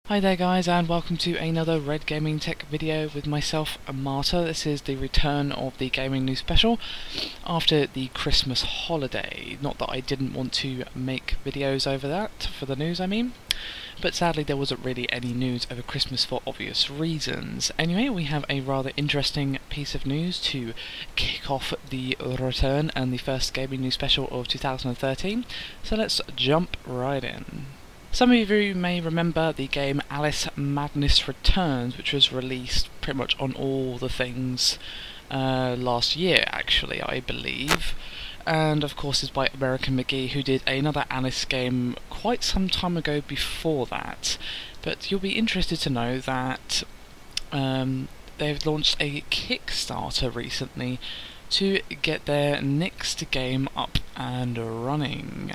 Hi there guys, and welcome to another Red Gaming Tech video with myself, Amata. This is the return of the gaming news special after the Christmas holiday. Not that I didn't want to make videos over that, for the news I mean, but sadly there wasn't really any news over Christmas for obvious reasons. Anyway, we have a rather interesting piece of news to kick off the return and the first gaming news special of 2013, so let's jump right in. Some of you may remember the game Alice Madness Returns, which was released pretty much on all the things last year, actually, I believe. And of course is by McGee's, who did another Alice game quite some time ago before that. But you'll be interested to know that they've launched a Kickstarter recently to get their next game up and running.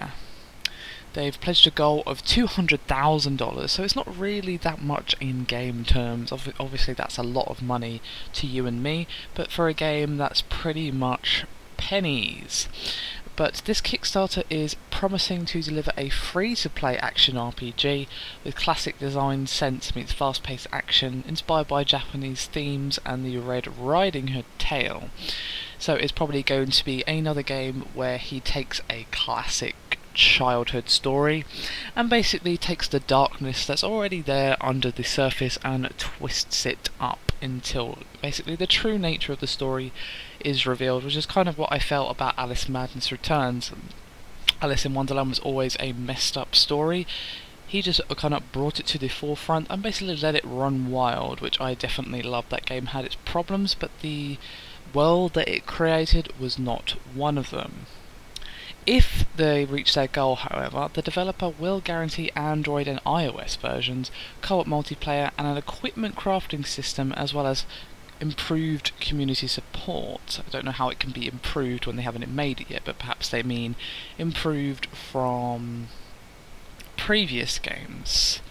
They've pledged a goal of $200,000, so it's not really that much in game terms. Obviously that's a lot of money to you and me, but for a game that's pretty much pennies. But this Kickstarter is promising to deliver a free-to-play action RPG with classic design sense meets fast-paced action, inspired by Japanese themes and the Red Riding Hood tale. So it's probably going to be another game where he takes a classic childhood story and basically takes the darkness that's already there under the surface and twists it up until basically the true nature of the story is revealed, which is kind of what I felt about Alice Madness Returns. Alice in Wonderland was always a messed up story. He just kind of brought it to the forefront and basically let it run wild, which I definitely loved. That game had its problems, but the world that it created was not one of them. If they reach their goal, however, the developer will guarantee Android and iOS versions, co-op multiplayer, and an equipment crafting system, as well as improved community support. I don't know how it can be improved when they haven't made it yet, but perhaps they mean improved from previous games.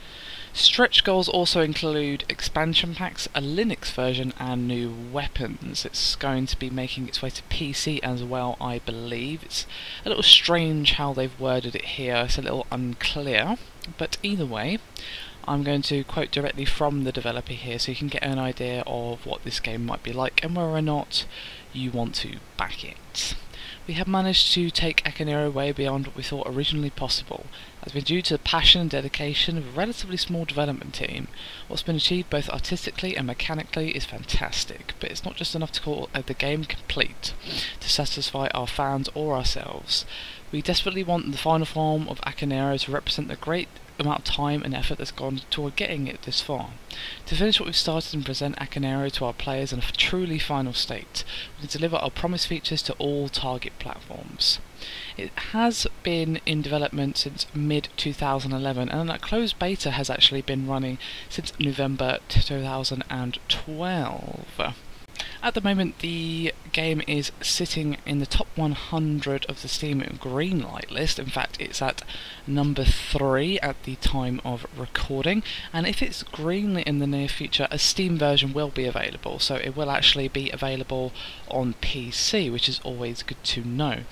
Stretch goals also include expansion packs, a Linux version, and new weapons. It's going to be making its way to PC as well, I believe. It's a little strange how they've worded it here, it's a little unclear, but either way, I'm going to quote directly from the developer here so you can get an idea of what this game might be like and whether or not you want to back it. We have managed to take Akaneiro way beyond what we thought originally possible. That's been due to the passion and dedication of a relatively small development team. What's been achieved both artistically and mechanically is fantastic, but it's not just enough to call the game complete, to satisfy our fans or ourselves. We desperately want the final form of Akaneiro to represent the great amount of time and effort that's gone toward getting it this far. To finish what we've started and present Akaneiro to our players in a truly final state, we can deliver our promised features to all target platforms. It has been in development since mid-2011, and that closed beta has actually been running since November 2012. At the moment, the game is sitting in the top 100 of the Steam Greenlight list. In fact, it's at number 3 at the time of recording, and if it's greenlit in the near future, a Steam version will be available, so it will actually be available on PC, which is always good to know.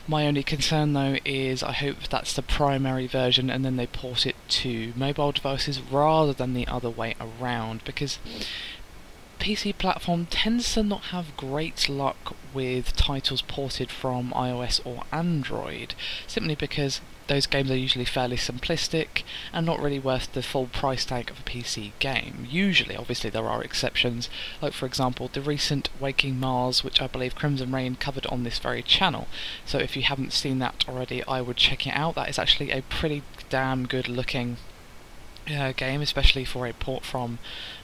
My only concern though is I hope that's the primary version and then they port it to mobile devices rather than the other way around, because PC platform tends to not have great luck with titles ported from iOS or Android, simply because those games are usually fairly simplistic and not really worth the full price tag of a PC game. Usually, obviously there are exceptions, like for example the recent Waking Mars, which I believe Crimson Rain covered on this very channel, so if you haven't seen that already I would check it out. That is actually a pretty damn good looking game, especially for a port from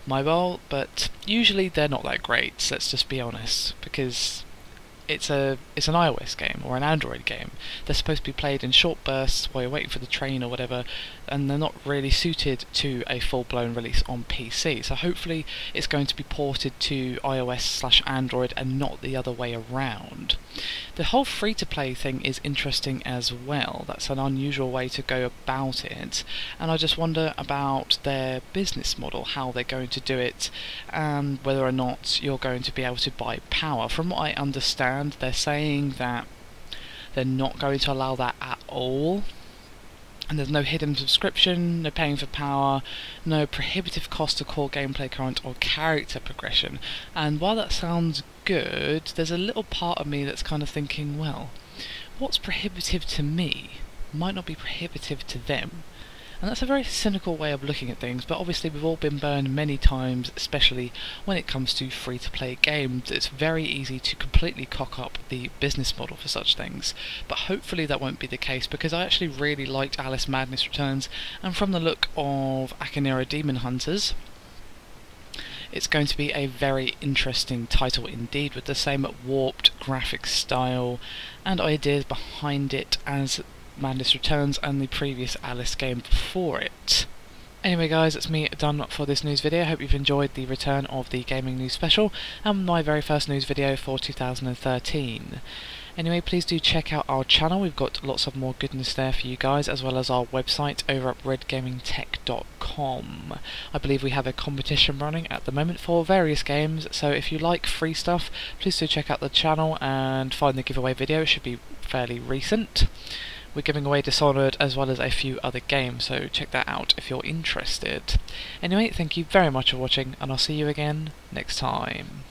mobile, but usually they're not that great, let's just be honest, because it's an iOS game or an Android game. They're supposed to be played in short bursts while you're waiting for the train or whatever, and they're not really suited to a full-blown release on PC. So hopefully it's going to be ported to iOS/Android and not the other way around. The whole free-to-play thing is interesting as well. That's an unusual way to go about it, and I just wonder about their business model, how they're going to do it, and whether or not you're going to be able to buy power. From what I understand, they're saying that they're not going to allow that at all. And there's no hidden subscription, no paying for power, no prohibitive cost to core gameplay current or character progression. And while that sounds good, there's a little part of me that's kind of thinking, well, what's prohibitive to me might not be prohibitive to them. And that's a very cynical way of looking at things, but obviously we've all been burned many times, especially when it comes to free-to-play games. It's very easy to completely cock up the business model for such things, but hopefully that won't be the case, because I actually really liked Alice Madness Returns, and from the look of Akaneiro Demon Hunters, it's going to be a very interesting title indeed, with the same warped graphic style and ideas behind it as Madness Returns and the previous Alice game before it. Anyway guys, that's me done for this news video. I hope you've enjoyed the return of the gaming news special and my very first news video for 2013. Anyway, please do check out our channel. We've got lots of more goodness there for you guys, as well as our website over at redgamingtech.com. I believe we have a competition running at the moment for various games, so if you like free stuff, please do check out the channel and find the giveaway video. It should be fairly recent. We're giving away Dishonored as well as a few other games, so check that out if you're interested. Anyway, thank you very much for watching, and I'll see you again next time.